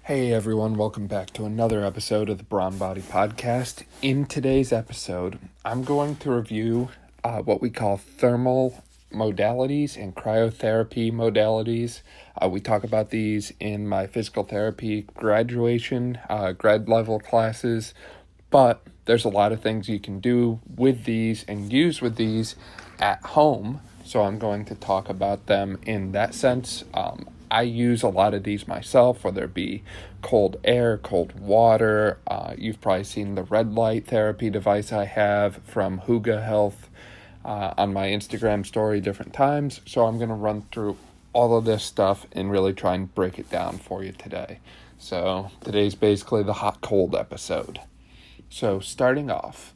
Hey everyone, welcome back to another episode of the Brown Body Podcast. In today's episode, I'm going to review what we call thermal modalities and cryotherapy modalities. We talk about these in my physical therapy graduation, grad level classes, but there's a lot of things you can do with these and use with these at home. So I'm going to talk about them in that sense. I use a lot of these myself, whether it be cold air, cold water. You've probably seen the red light therapy device I have from Huga Health on my Instagram story different times. So I'm going to run through all of this stuff and really try and break it down for you today. So today's basically the hot-cold episode. So starting off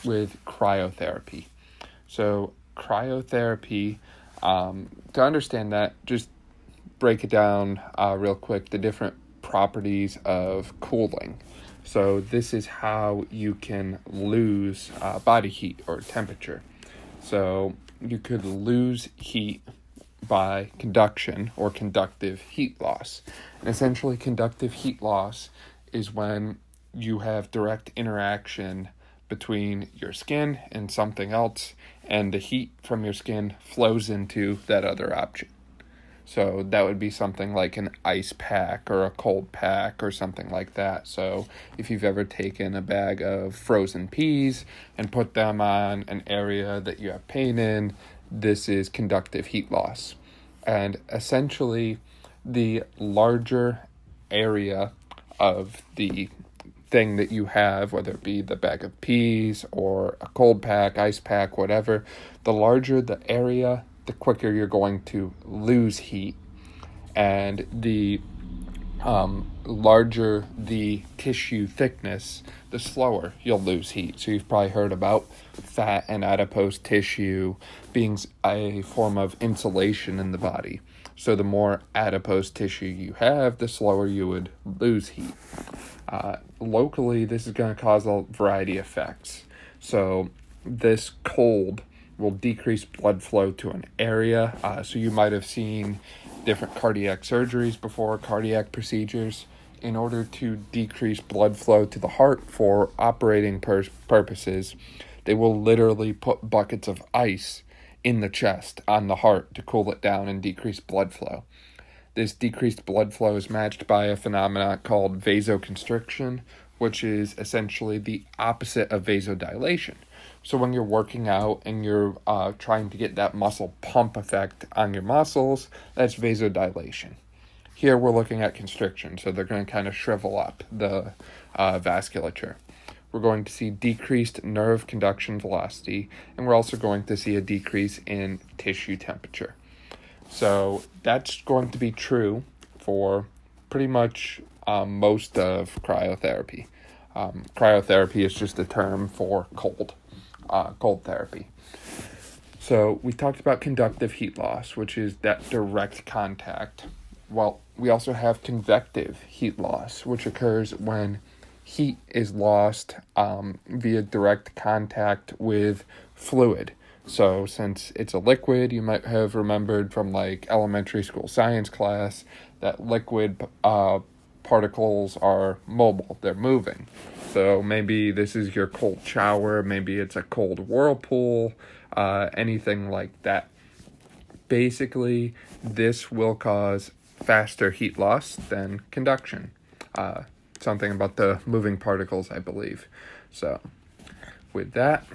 with cryotherapy. So cryotherapy, to understand that, just break it down real quick, the different properties of cooling. So this is how you can lose body heat or temperature. So you could lose heat by conduction or conductive heat loss. And essentially conductive heat loss is when you have direct interaction between your skin and something else, and the heat from your skin flows into that other object. So that would be something like an ice pack or a cold pack or something like that. So if you've ever taken a bag of frozen peas and put them on an area that you have pain in, this is conductive heat loss. And essentially, the larger area of the thing that you have, whether it be the bag of peas or a cold pack, ice pack, whatever, the larger the area, the quicker you're going to lose heat, and the larger the tissue thickness, the slower you'll lose heat. So you've probably heard about fat and adipose tissue being a form of insulation in the body. So the more adipose tissue you have, the slower you would lose heat. Locally, this is going to cause a variety of effects. So this cold will decrease blood flow to an area. So you might have seen different cardiac surgeries before, cardiac procedures. In order to decrease blood flow to the heart for operating purposes, they will literally put buckets of ice in the chest on the heart to cool it down and decrease blood flow. This decreased blood flow is matched by a phenomenon called vasoconstriction, which is essentially the opposite of vasodilation. So when you're working out and you're trying to get that muscle pump effect on your muscles, that's vasodilation. Here we're looking at constriction, so they're going to kind of shrivel up the vasculature. We're going to see decreased nerve conduction velocity, and we're also going to see a decrease in tissue temperature. So that's going to be true for pretty much most of cryotherapy. Cryotherapy is just a term for cold therapy. So we talked about conductive heat loss, which is that direct contact. Well, we also have convective heat loss, which occurs when heat is lost via direct contact with fluid. So since it's a liquid, you might have remembered from like elementary school science class that liquid particles are mobile, they're moving. So maybe this is your cold shower, maybe it's a cold whirlpool, anything like that. Basically, this will cause faster heat loss than conduction. Something about the moving particles, I believe. So with that,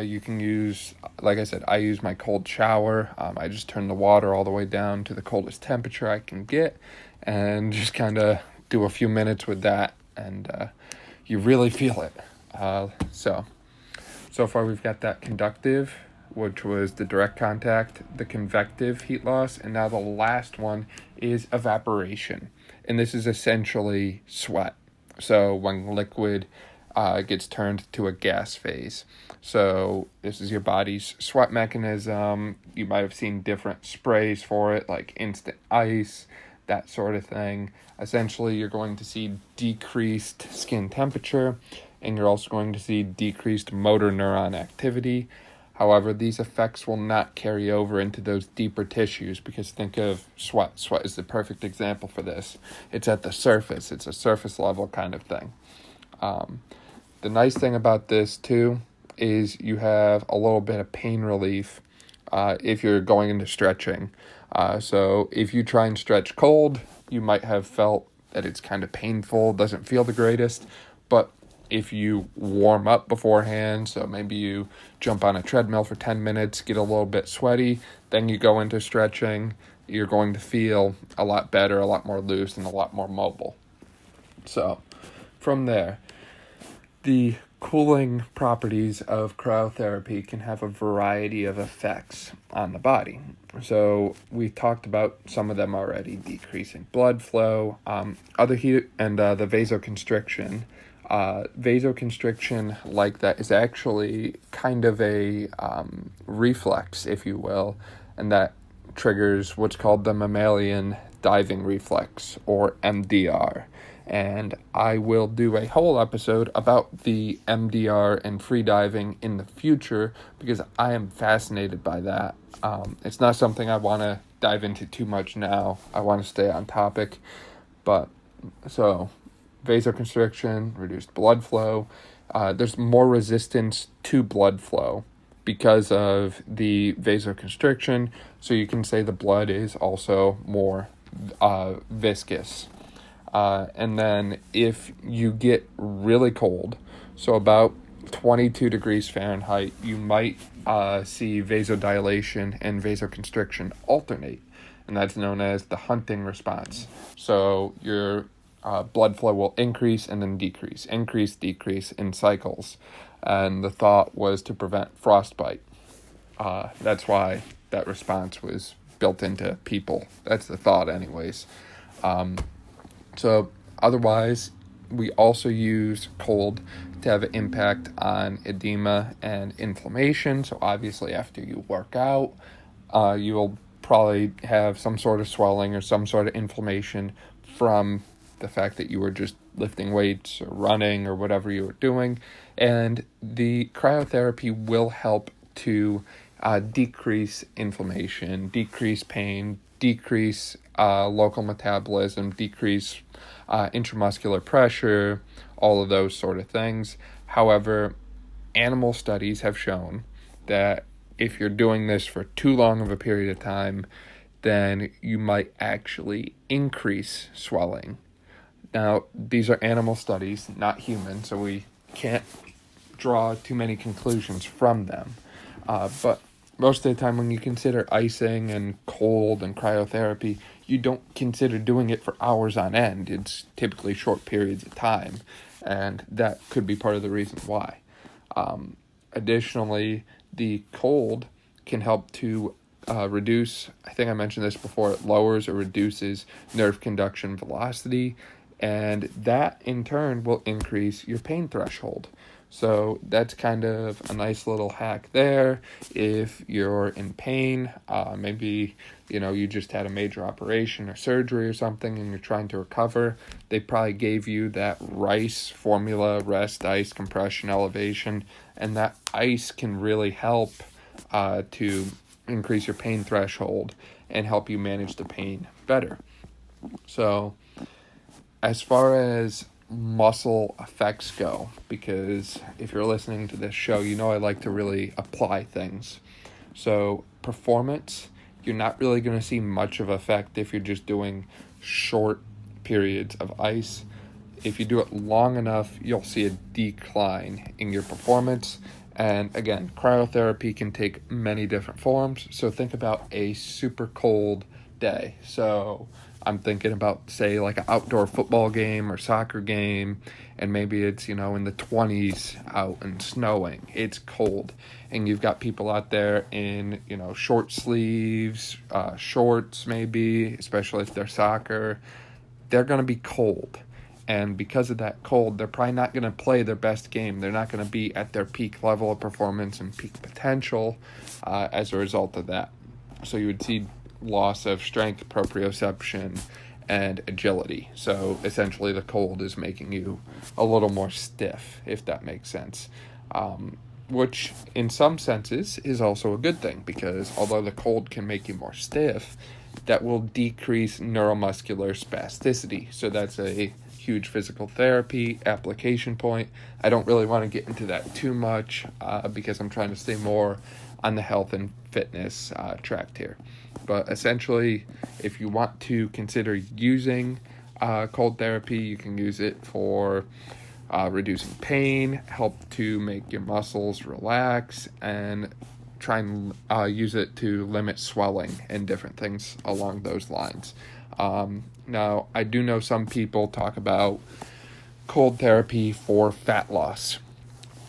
you can use, like I said, I use my cold shower. I just turn the water all the way down to the coldest temperature I can get and just kind of do a few minutes with that, and you really feel it. So far we've got that conductive, which was the direct contact, the convective heat loss, and now the last one is evaporation. And this is essentially sweat. So when liquid gets turned to a gas phase. So this is your body's sweat mechanism. You might have seen different sprays for it, like instant ice, that sort of thing. Essentially, you're going to see decreased skin temperature, and you're also going to see decreased motor neuron activity. However, these effects will not carry over into those deeper tissues, because think of sweat. Sweat is the perfect example for this. It's at the surface. It's a surface level kind of thing. The nice thing about this too is you have a little bit of pain relief if you're going into stretching. So if you try and stretch cold, you might have felt that it's kind of painful, doesn't feel the greatest. But if you warm up beforehand, so maybe you jump on a treadmill for 10 minutes, get a little bit sweaty, then you go into stretching, you're going to feel a lot better, a lot more loose, and a lot more mobile. So from there, the cooling properties of cryotherapy can have a variety of effects on the body. So we talked about some of them already: decreasing blood flow, other heat, and the vasoconstriction. Vasoconstriction like that is actually kind of a reflex, if you will, and that triggers what's called the mammalian diving reflex, or MDR. And I will do a whole episode about the MDR and freediving in the future, because I am fascinated by that. It's not something I want to dive into too much now. I want to stay on topic. But so vasoconstriction, reduced blood flow. There's more resistance to blood flow because of the vasoconstriction. So you can say the blood is also more viscous. And then if you get really cold, so about 22 degrees Fahrenheit, you might see vasodilation and vasoconstriction alternate. And that's known as the Hunting response. So your blood flow will increase and then decrease in cycles. And the thought was to prevent frostbite. That's why that response was built into people. That's the thought anyways. So otherwise, we also use cold to have an impact on edema and inflammation. So obviously after you work out, you will probably have some sort of swelling or some sort of inflammation from the fact that you were just lifting weights or running or whatever you were doing. And the cryotherapy will help to decrease inflammation, decrease pain, decrease local metabolism, decrease intramuscular pressure, all of those sort of things. However, animal studies have shown that if you're doing this for too long of a period of time, then you might actually increase swelling. Now, these are animal studies, not human, so we can't draw too many conclusions from them. But most of the time when you consider icing and cold and cryotherapy, you don't consider doing it for hours on end. It's typically short periods of time, and that could be part of the reason why. Additionally, the cold can help to reduce, I think I mentioned this before, it lowers or reduces nerve conduction velocity, and that in turn will increase your pain threshold. So that's kind of a nice little hack there. If you're in pain, maybe you just had a major operation or surgery or something and you're trying to recover, they probably gave you that RICE formula: rest, ice, compression, elevation, and that ice can really help to increase your pain threshold and help you manage the pain better. So as far as muscle effects go, because if you're listening to this show, I like to really apply things. So performance, you're not really going to see much of effect if you're just doing short periods of ice. If you do it long enough, you'll see a decline in your performance. And again, cryotherapy can take many different forms. So think about a super cold day. So I'm thinking about, say, like an outdoor football game or soccer game, and maybe it's, in the 20s out and snowing. It's cold, and you've got people out there in, short sleeves, shorts maybe, especially if they're soccer. They're going to be cold, and because of that cold, they're probably not going to play their best game. They're not going to be at their peak level of performance and peak potential as a result of that. So you would see loss of strength, proprioception, and agility. So essentially the cold is making you a little more stiff, if that makes sense. which in some senses is also a good thing, because although the cold can make you more stiff, that will decrease neuromuscular spasticity. So that's a huge physical therapy application point. I don't really want to get into that too much because I'm trying to stay more on the health and fitness tract here. But essentially, if you want to consider using cold therapy, you can use it for reducing pain, help to make your muscles relax, and try and use it to limit swelling and different things along those lines. Now, I do know some people talk about cold therapy for fat loss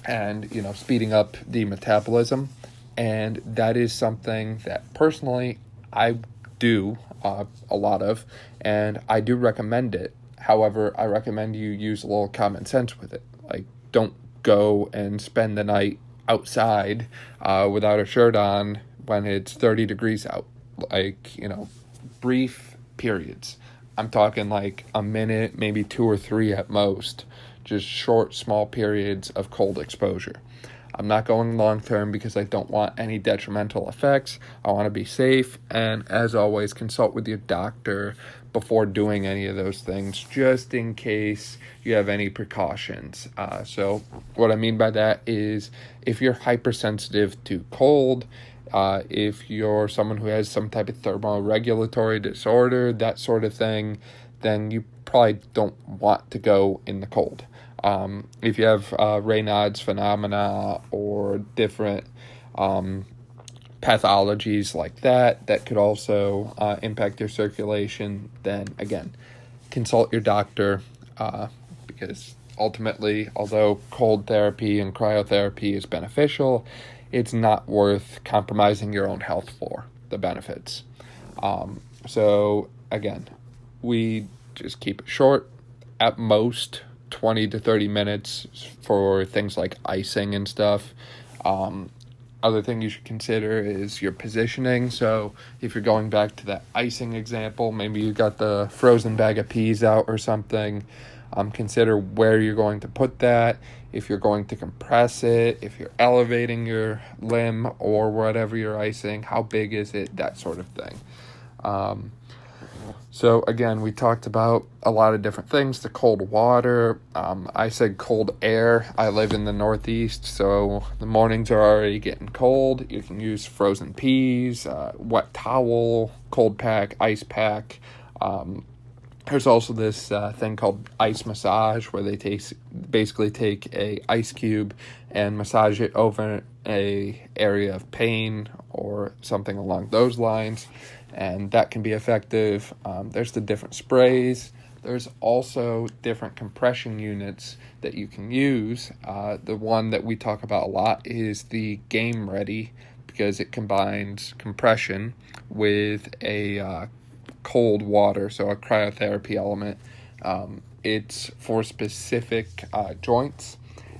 and, speeding up the metabolism. And that is something that personally I do a lot of, and I do recommend it. However, I recommend you use a little common sense with it. Like, don't go and spend the night outside without a shirt on when it's 30 degrees out. Like, brief periods. I'm talking like a minute, maybe 2 or 3 at most. Just short, small periods of cold exposure. I'm not going long term because I don't want any detrimental effects. I want to be safe. And as always, consult with your doctor before doing any of those things, just in case you have any precautions. So what I mean by that is if you're hypersensitive to cold, if you're someone who has some type of thermoregulatory disorder, that sort of thing, then you probably don't want to go in the cold. If you have Raynaud's phenomena or different pathologies like that could also impact your circulation, then again, consult your doctor because ultimately, although cold therapy and cryotherapy is beneficial, it's not worth compromising your own health for the benefits. So again, we just keep it short, at most 20 to 30 minutes for things like icing and stuff. Other thing you should consider is your positioning. So if you're going back to that icing example, maybe you got the frozen bag of peas out or something. Consider where you're going to put that, if you're going to compress it, if you're elevating your limb or whatever you're icing, how big is it, that sort of thing. So again, we talked about a lot of different things. The cold water, I said cold air. I live in the Northeast, so the mornings are already getting cold. You can use frozen peas, wet towel, cold pack, ice pack. There's also this thing called ice massage, where they basically take a ice cube and massage it over a area of pain or something along those lines, and that can be effective. There's the different sprays. There's also different compression units that you can use. The one that we talk about a lot is the Game Ready, because it combines compression with a cold water, so a cryotherapy element. It's for specific joints,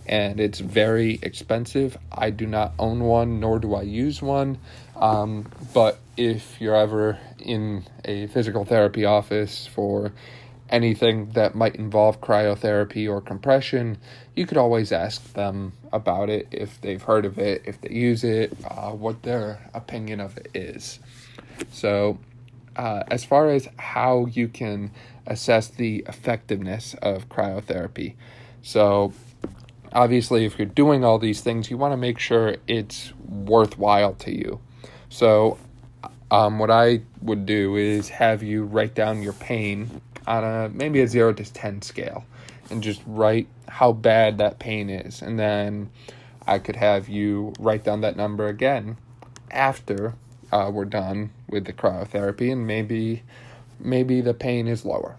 and it's very expensive. I do not own one, nor do I use one. But if you're ever in a physical therapy office for anything that might involve cryotherapy or compression, you could always ask them about it, if they've heard of it, if they use it, what their opinion of it is. So as far as how you can assess the effectiveness of cryotherapy, so obviously if you're doing all these things, you want to make sure it's worthwhile to you. So what I would do is have you write down your pain on maybe a 0 to 10 scale, and just write how bad that pain is. And then I could have you write down that number again after we're done with the cryotherapy, and maybe the pain is lower.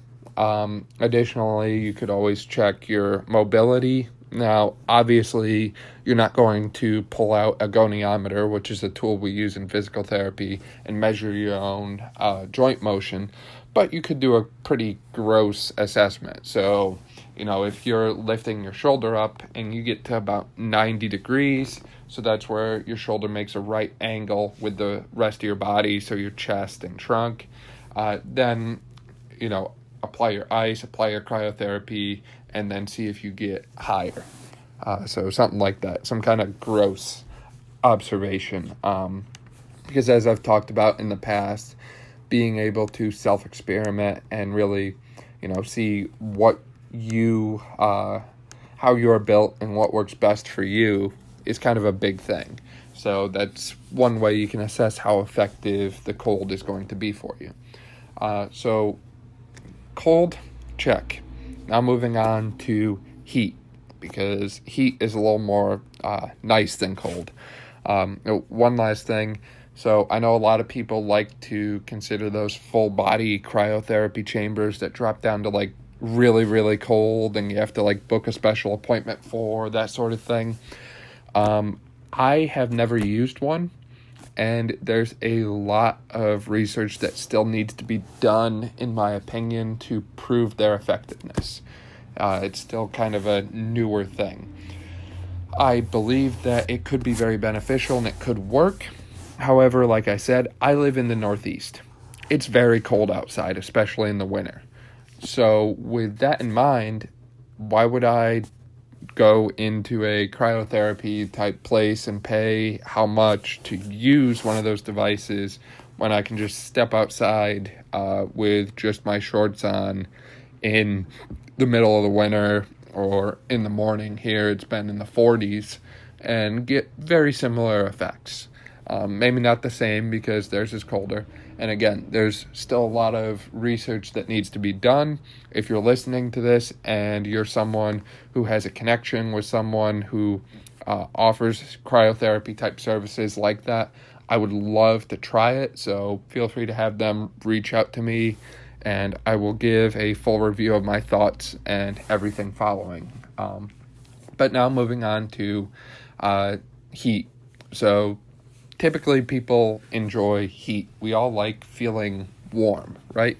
Additionally, you could always check your mobility. Now, obviously, you're not going to pull out a goniometer, which is a tool we use in physical therapy, and measure your own joint motion, but you could do a pretty gross assessment. So, if you're lifting your shoulder up and you get to about 90 degrees, so that's where your shoulder makes a right angle with the rest of your body, so your chest and trunk, then, apply your ice, apply your cryotherapy, and then see if you get higher. So something like that, some kind of gross observation. Because as I've talked about in the past, being able to self-experiment and really, see what how you're built and what works best for you is kind of a big thing. So that's one way you can assess how effective the cold is going to be for you. So cold, check. Now moving on to heat, because heat is a little more nice than cold. One last thing. So I know a lot of people like to consider those full body cryotherapy chambers that drop down to like really, really cold and you have to like book a special appointment for that sort of thing. I have never used one, and there's a lot of research that still needs to be done, in my opinion, to prove their effectiveness. It's still kind of a newer thing. I believe that it could be very beneficial and it could work. However, like I said, I live in the Northeast. It's very cold outside, especially in the winter. So with that in mind, why would I go into a cryotherapy type place and pay how much to use one of those devices when I can just step outside with just my shorts on in the middle of the winter, or in the morning here it's been in the 40s, and get very similar effects. Maybe not the same because theirs is colder. And again, there's still a lot of research that needs to be done. If you're listening to this and you're someone who has a connection with someone who offers cryotherapy type services like that, I would love to try it. So feel free to have them reach out to me, and I will give a full review of my thoughts and everything following. But now moving on to heat. So typically people enjoy heat. We all like feeling warm, right?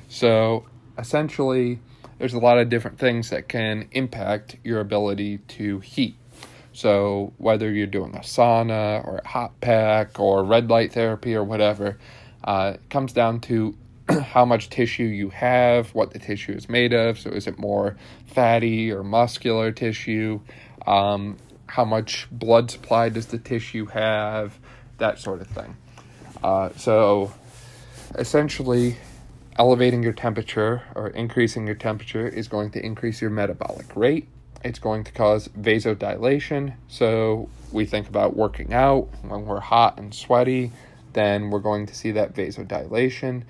So essentially, there's a lot of different things that can impact your ability to heat. So whether you're doing a sauna or a hot pack or red light therapy or whatever, it comes down to how much tissue you have, what the tissue is made of. So is it more fatty or muscular tissue? How much blood supply does the tissue have? That sort of thing. So essentially, elevating your temperature or increasing your temperature is going to increase your metabolic rate. It's going to cause vasodilation. So we think about working out when we're hot and sweaty, then we're going to see that vasodilation.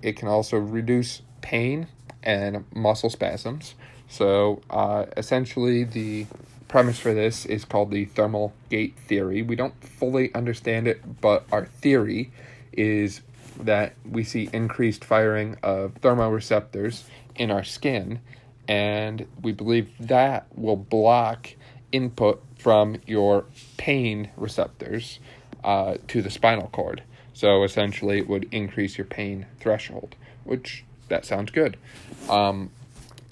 It can also reduce pain and muscle spasms. So essentially, the premise for this is called the thermal gate theory. We don't fully understand it, but our theory is that we see increased firing of thermoreceptors in our skin, and we believe that will block input from your pain receptors to the spinal cord. So essentially it would increase your pain threshold, which that sounds good.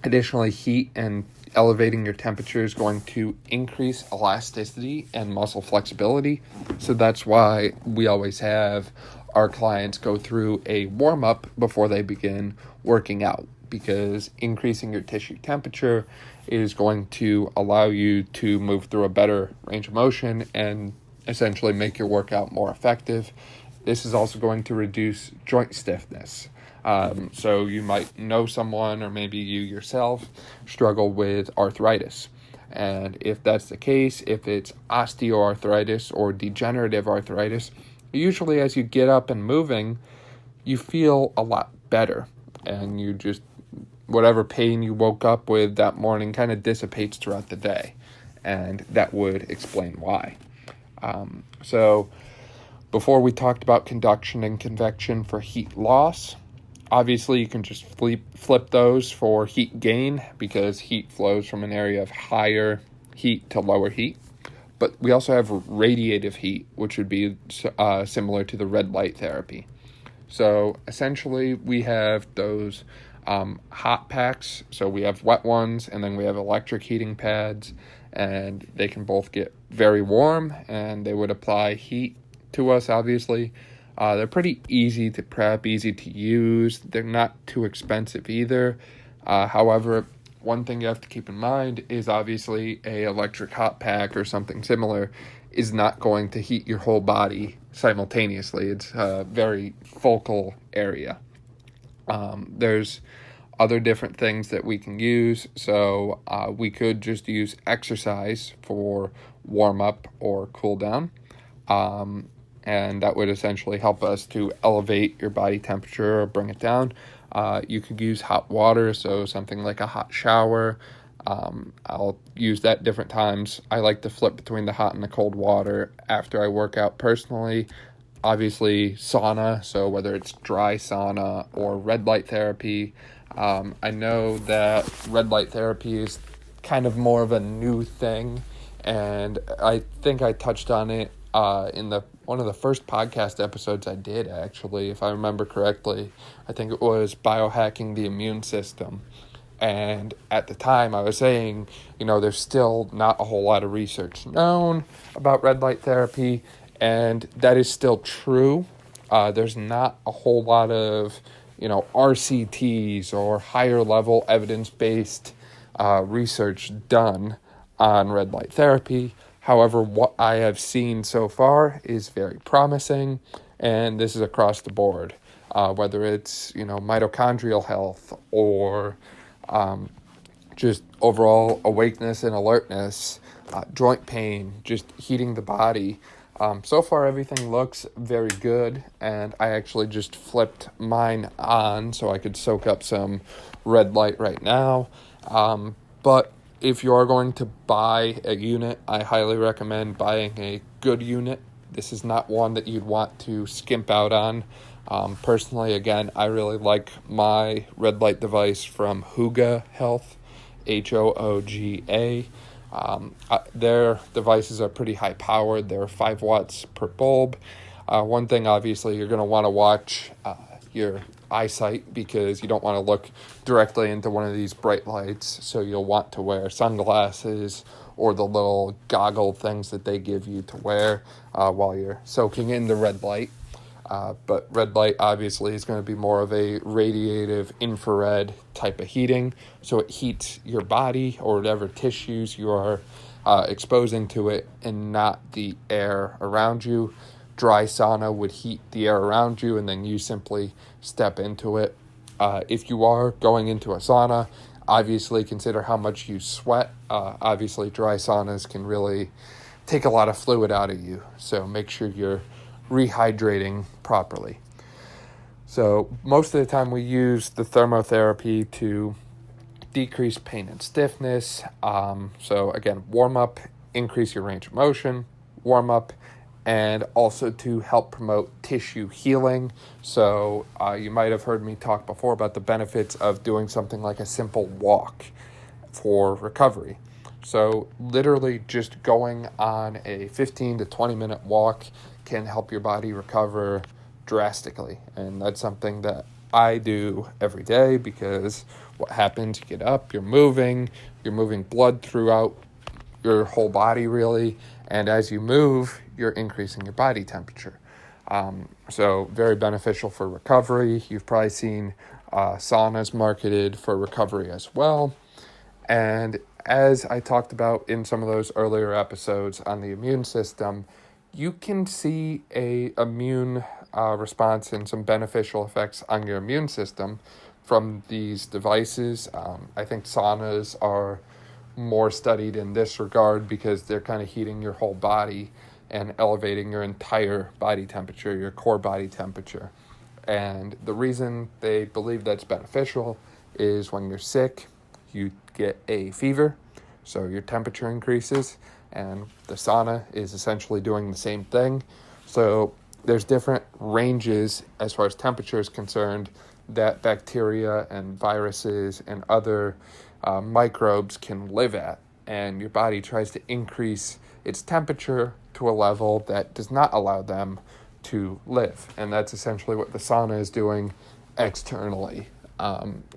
Additionally, heat and elevating your temperature is going to increase elasticity and muscle flexibility. So that's why we always have our clients go through a warm-up before they begin working out, because increasing your tissue temperature is going to allow you to move through a better range of motion and essentially make your workout more effective. This is also going to reduce joint stiffness. So you might know someone, or maybe you yourself, struggle with arthritis. And if that's the case, if it's osteoarthritis or degenerative arthritis, usually as you get up and moving, you feel a lot better. And you just, whatever pain you woke up with that morning kind of dissipates throughout the day. And that would explain why. So before we talked about conduction and convection for heat loss, obviously you can just flip those for heat gain, because heat flows from an area of higher heat to lower heat. But we also have radiative heat, which would be similar to the red light therapy. So essentially we have those hot packs. So we have wet ones, and then we have electric heating pads, and they can both get very warm, and they would apply heat to us, obviously. They're pretty easy to prep, easy to use. They're not too expensive either. However, one thing you have to keep in mind is obviously a electric hot pack or something similar is not going to heat your whole body simultaneously. It's a very focal area. There's other different things that we can use. So we could just use exercise for warm up or cool down. And that would essentially help us to elevate your body temperature or bring it down. You could use hot water, so something like a hot shower. I'll use that different times. I like to flip between the hot and the cold water after I work out personally. Obviously, sauna, so whether it's dry sauna or red light therapy. I know that red light therapy is kind of more of a new thing, and I think I touched on it in one of the first podcast episodes I did, actually, if I remember correctly. I think it was biohacking the immune system. And at the time I was saying, there's still not a whole lot of research known about red light therapy, and that is still true. There's not a whole lot of, RCTs or higher level evidence-based research done on red light therapy. However, what I have seen so far is very promising, and this is across the board, whether it's, mitochondrial health or just overall awakeness and alertness, joint pain, just heating the body. So far, everything looks very good, and I actually just flipped mine on so I could soak up some red light right now. But if you are going to buy a unit, I highly recommend buying a good unit. This is not one that you'd want to skimp out on. Personally, again, I really like my red light device from Hooga Health, Hooga. Their devices are pretty high powered. They're 5 watts per bulb. One thing, obviously, you're going to want to watch your eyesight, because you don't want to look directly into one of these bright lights. So you'll want to wear sunglasses or the little goggle things that they give you to wear while you're soaking in the red light. But red light obviously is going to be more of a radiative infrared type of heating. So it heats your body or whatever tissues you are exposing to it, and not the air around you. Dry sauna would heat the air around you, and then you simply step into it. If you are going into a sauna, obviously consider how much you sweat. Obviously, dry saunas can really take a lot of fluid out of you, so make sure you're rehydrating properly. So most of the time we use the thermotherapy to decrease pain and stiffness. So again, warm up, increase your range of motion, warm up, and also to help promote tissue healing. So you might have heard me talk before about the benefits of doing something like a simple walk for recovery. So literally just going on a 15 to 20 minute walk can help your body recover drastically. And that's something that I do every day, because what happens, you get up, you're moving blood throughout your whole body really, and as you move, you're increasing your body temperature. So very beneficial for recovery. You've probably seen saunas marketed for recovery as well. And as I talked about in some of those earlier episodes on the immune system, you can see a immune response and some beneficial effects on your immune system from these devices. I think saunas are more studied in this regard, because they're kind of heating your whole body and elevating your entire body temperature, your core body temperature. And the reason they believe that's beneficial is when you're sick, you get a fever, so your temperature increases, and the sauna is essentially doing the same thing. So there's different ranges as far as temperature is concerned that bacteria and viruses and other microbes can live at, and your body tries to increase its temperature to a level that does not allow them to live, and that's essentially what the sauna is doing externally.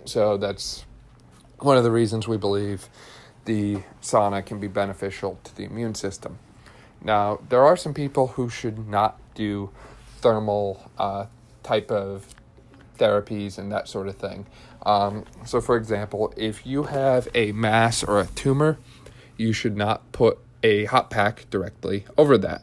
So that's one of the reasons we believe the sauna can be beneficial to the immune system. Now, there are some people who should not do thermal type of therapies and that sort of thing. So for example, if you have a mass or a tumor, you should not put a hot pack directly over that.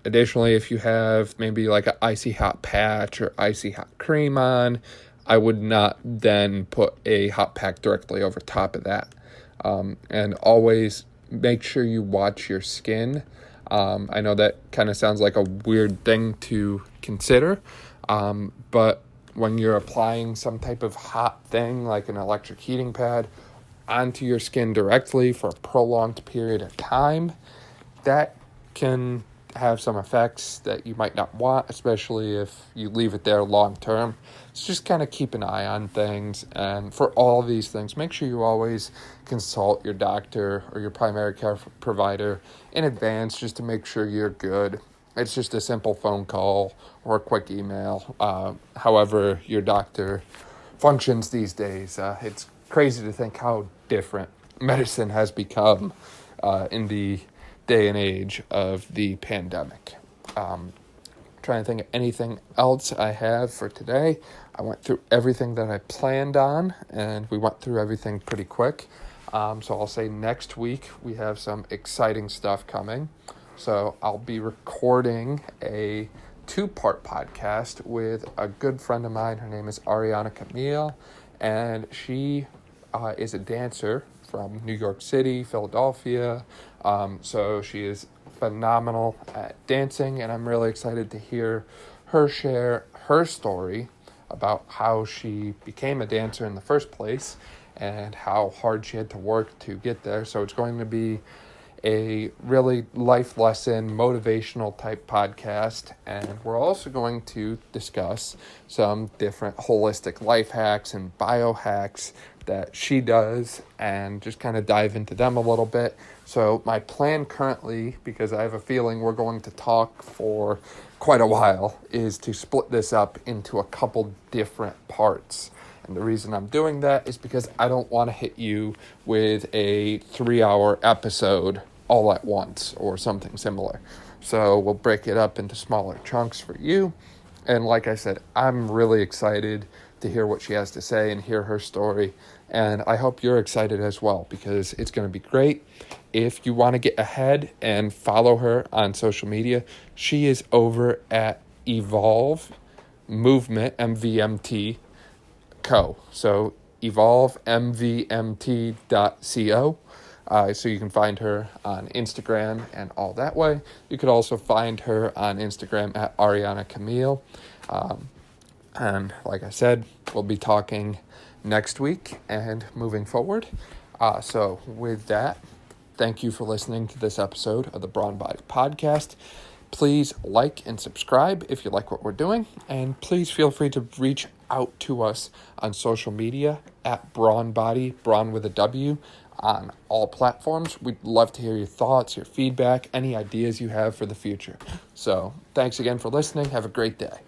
Additionally, if you have maybe like an icy hot patch or icy hot cream on, I would not then put a hot pack directly over top of that. And always make sure you watch your skin. I know that kind of sounds like a weird thing to consider, but when you're applying some type of hot thing like an electric heating pad onto your skin directly for a prolonged period of time, that can have some effects that you might not want, especially if you leave it there long term. So just kind of keep an eye on things. And for all these things, make sure you always consult your doctor or your primary care provider in advance just to make sure you're good. It's just a simple phone call or a quick email. However your doctor functions these days. It's crazy to think how different medicine has become in the day and age of the pandemic. Trying to think of anything else I have for today. I went through everything that I planned on, and we went through everything pretty quick. So I'll say next week we have some exciting stuff coming. So I'll be recording a 2-part podcast with a good friend of mine. Her name is Ariana Camille, and she is a dancer from New York City, Philadelphia. So she is phenomenal at dancing, and I'm really excited to hear her share her story about how she became a dancer in the first place and how hard she had to work to get there. So it's going to be a really life lesson, motivational type podcast, and we're also going to discuss some different holistic life hacks and biohacks that she does and just kind of dive into them a little bit. So my plan currently, because I have a feeling we're going to talk for quite a while, is to split this up into a couple different parts. And the reason I'm doing that is because I don't want to hit you with a 3-hour episode all at once or something similar. So we'll break it up into smaller chunks for you. And like I said, I'm really excited to hear what she has to say and hear her story. And I hope you're excited as well, because it's going to be great. If you want to get ahead and follow her on social media, she is over at Evolve Movement, MVMT Co. So evolvemvmt.co. So you can find her on Instagram and all that way. You could also find her on Instagram at Ariana Camille. And like I said, we'll be talking next week and moving forward. So with that, thank you for listening to this episode of the Brawn Body Podcast. Please like and subscribe if you like what we're doing. And please feel free to reach out to us on social media at Brawn Body, Brawn with a W, on all platforms. We'd love to hear your thoughts, your feedback, any ideas you have for the future. So thanks again for listening. Have a great day.